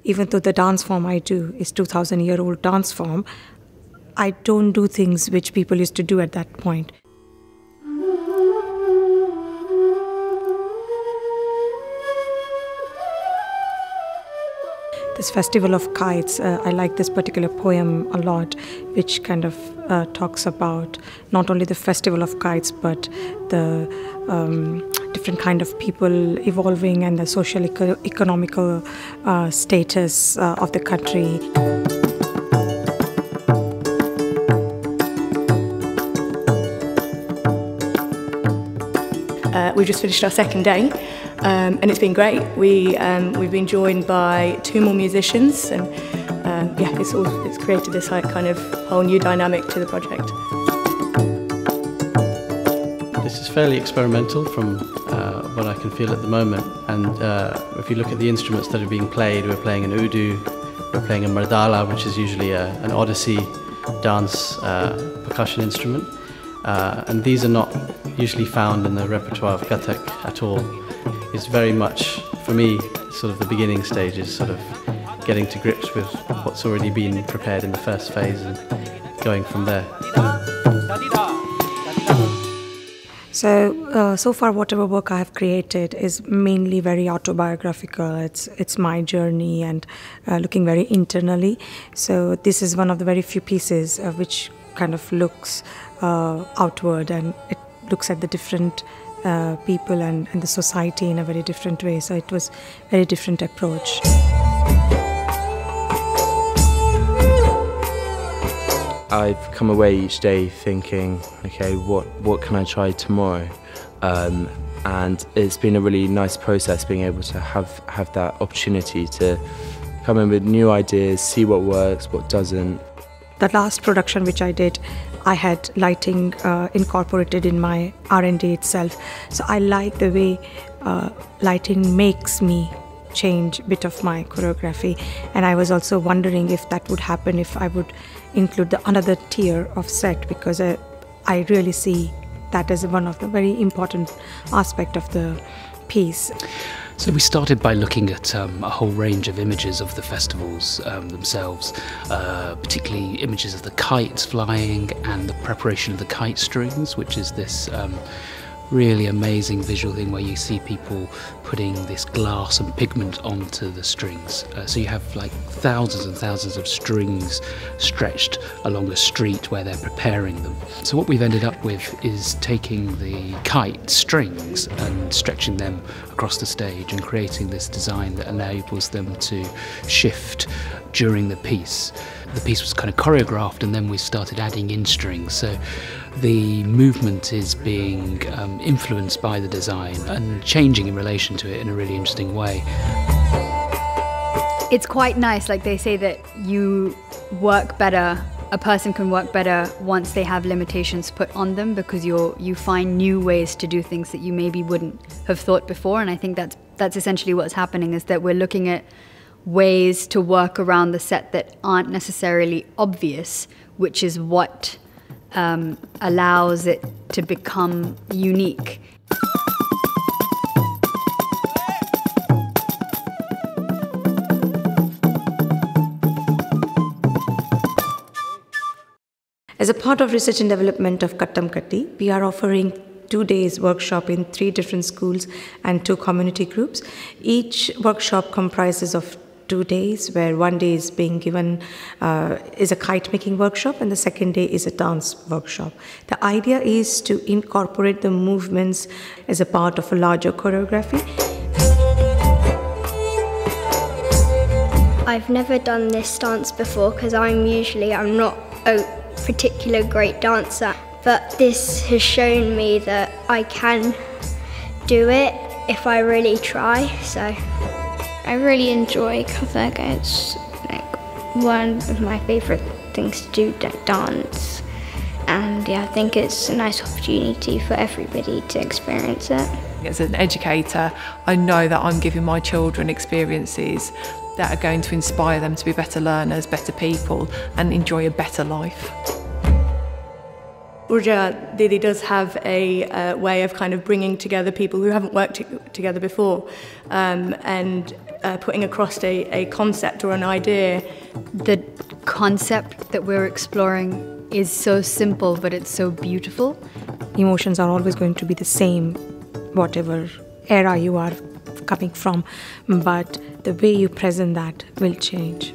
even though the dance form I do is 2,000-year-old dance form, I don't do things which people used to do at that point. This Festival of Kites, I like this particular poem a lot, which kind of talks about not only the Festival of Kites, but the different kind of people evolving and the social economical status of the country. We've just finished our second day. And it's been great. We've been joined by 2 more musicians, and yeah, it's created this kind of whole new dynamic to the project. This is fairly experimental from what I can feel at the moment, and if you look at the instruments that are being played, we're playing an udu, we're playing a mardala, which is usually an Odissi dance percussion instrument, and these are not usually found in the repertoire of Kathak at all. It's very much, for me, sort of the beginning stages, sort of getting to grips with what's already been prepared in the first phase and going from there. So far whatever work I have created is mainly very autobiographical. It's my journey and looking very internally. So this is one of the very few pieces which kind of looks outward, and it looks at the different people and the society in a very different way. So it was a very different approach. I've come away each day thinking, okay, what can I try tomorrow? And it's been a really nice process being able to have that opportunity to come in with new ideas, see what works, what doesn't. The last production which I did, I had lighting incorporated in my R&D itself. So I like the way lighting makes me change a bit of my choreography. And I was also wondering if that would happen if I would include another tier of set, because I really see that as one of the very important aspects of the piece. So we started by looking at a whole range of images of the festivals themselves, particularly images of the kites flying and the preparation of the kite strings, which is this really amazing visual thing where you see people putting this glass and pigment onto the strings. So you have like thousands and thousands of strings stretched along a street where they're preparing them. So what we've ended up with is taking the kite strings and stretching them across the stage and creating this design that enables them to shift during the piece. The piece was kind of choreographed, and then we started adding in strings. So the movement is being influenced by the design and changing in relation to it in a really interesting way. It's quite nice, like they say that you work better, a person can work better once they have limitations put on them, because you find new ways to do things that you maybe wouldn't have thought before. And I think that's essentially what's happening, is that we're looking at ways to work around the set that aren't necessarily obvious, which is what allows it to become unique. As a part of research and development of Kattam Katti, we are offering 2 days workshop in 3 different schools and 2 community groups. Each workshop comprises of 2 days, where 1 day is being given is a kite making workshop, and the second day is a dance workshop. The idea is to incorporate the movements as a part of a larger choreography. I've never done this dance before because I'm not a particular great dancer, but this has shown me that I can do it if I really try. So I really enjoy Kathak. It's like one of my favourite things to do, dance, and yeah, I think it's a nice opportunity for everybody to experience it. As an educator, I know that I'm giving my children experiences that are going to inspire them to be better learners, better people, and enjoy a better life. Urja Didi does have a way of kind of bringing together people who haven't worked together before and putting across a concept or an idea. The concept that we're exploring is so simple, but it's so beautiful. Emotions are always going to be the same, whatever era you are coming from, but the way you present that will change.